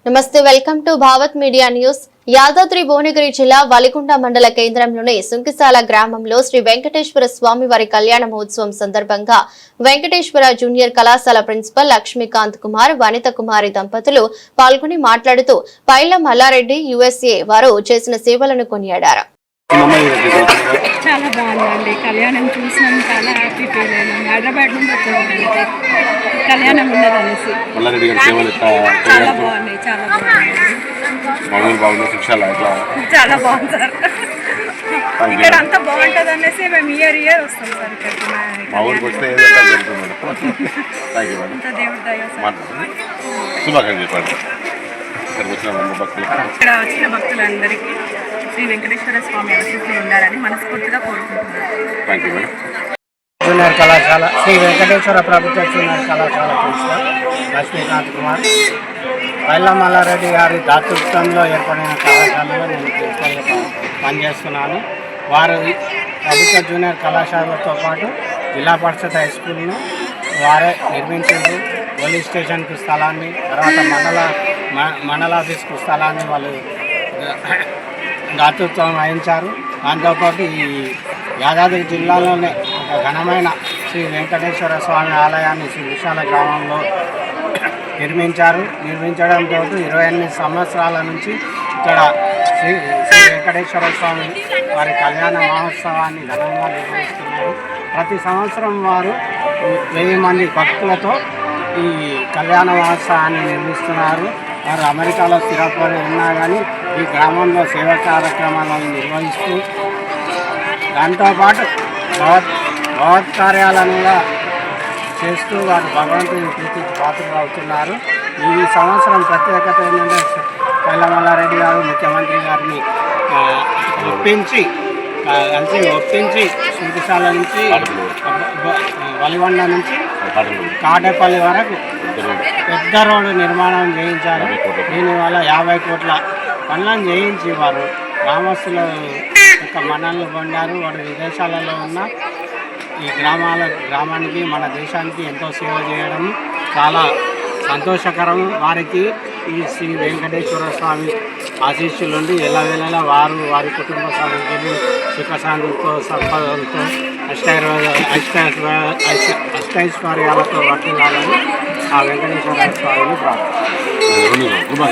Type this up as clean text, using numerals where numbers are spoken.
నమస్తే, welcome to Bhavat media news. Yadadri Bhuvanagiri జిల్లా వలికొండ మండల కేంద్రంలోని సుంకిసాల గ్రామంలో శ్రీ వెంకటేశ్వర స్వామి వారి కళ్యాణ మహోత్సవం సందర్భంగా వెంకటేశ్వర జూనియర్ కళాశాల ప్రిన్సిపల్ లక్ష్మీకాంత్ కుమార్, వనిత కుమారి దంపతులు పాల్గొని మాట్లాడుతూ పైల మల్లారెడ్డి USA వారు చేసిన సేవలను కొనియాడారు. చాలా బాగుందండి. కళ్యాణం చూసినాం, చాలా హ్యాపీ ఫీల్ అయినాం. హైదరాబాద్ నుండి వచ్చాము, కళ్యాణం ఉన్నదనేసి. చాలా బాగున్నాయి, చాలా బాగుంది, చాలా బాగుంది సార్. ఇక్కడ అంతా బాగుంటుంది అనేసి మేము ఇయర్ వస్తాం సార్ ఇక్కడికి. దేవుడి దయ సార్. ఇక్కడ వచ్చిన భక్తులందరికీ శ్రీ వెంకటేశ్వర స్వామి ఆశీస్సులు ఉండాలని మనస్ఫూర్తిగా కోరుకుంటున్నాను. జూనియర్ కళాశాల శ్రీ వెంకటేశ్వర ప్రభుత్వ జూనియర్ కళాశాల ప్రిన్సిపల్ లక్ష్మీకాంత్ కుమార్, పైల మల్లారెడ్డి గారి దాతృత్వంలో ఏర్పడిన కళాశాలలో నేను ప్రిన్సిపల్గా పనిచేస్తున్నాను. వారు ప్రభుత్వ జూనియర్ కళాశాలతో పాటు జిల్లా పరిషత్ హై స్కూల్ను వారే నిర్మించారు. పోలీస్ స్టేషన్కు స్థలాన్ని, తర్వాత మండల ఆఫీస్కు స్థలాన్ని వాళ్ళు దాతృత్వం వహించారు. దాంతోపాటు ఈ యాదాద్రి జిల్లాలోనే ఒక ఘనమైన శ్రీ వెంకటేశ్వర స్వామి ఆలయాన్ని శ్రీ విశాల గ్రామంలో నిర్మించడంతో 28 సంవత్సరాల నుంచి ఇక్కడ శ్రీ వెంకటేశ్వర స్వామి వారి కళ్యాణ మహోత్సవాన్ని ఘనంగా నిర్వహిస్తున్నారు. ప్రతి సంవత్సరం వారు 1000 మంది భక్తులతో ఈ కళ్యాణ మహోత్సవాన్ని నిర్మిస్తున్నారు. వారు అమెరికాలో స్థిరపడి ఉన్నా కానీ ఈ గ్రామంలో సేవా కార్యక్రమాలను నిర్వహిస్తూ దాంతోపాటు భగవత్ కార్యాలను చేస్తూ వారు భగవంతుని ప్రీతికి పాత్రలు అవుతున్నారు. ఈ సంవత్సరం ప్రత్యేకత ఏంటంటే పైల మల్లారెడ్డి గారు ముఖ్యమంత్రి గారిని ఒప్పించి సుంకిసాల నుంచి వలిగొండ నుంచి కాటేపల్లి వరకు పెద్ద రోడ్డు నిర్మాణం చేయించారు. దీనివల్ల 50 కోట్ల పనులను చేయించి వారు గ్రామస్తుల యొక్క మన్ననలు పొందారు. వారు విదేశాలలో ఉన్న ఈ గ్రామానికి మన దేశానికి ఎంతో సేవ చేయడం చాలా సంతోషకరం. వారికి ఈ శ్రీ వెంకటేశ్వర స్వామి ఆశీస్సులుండి ఎల్లవేళలా వారి కుటుంబ సభ్యులు సుఖశాంతితో సంపదలతో అష్టైశ్వర్యాలతో వర్తిల్లాలని ఆ వెంకటేశ్వర స్వామిని ప్రార్థన.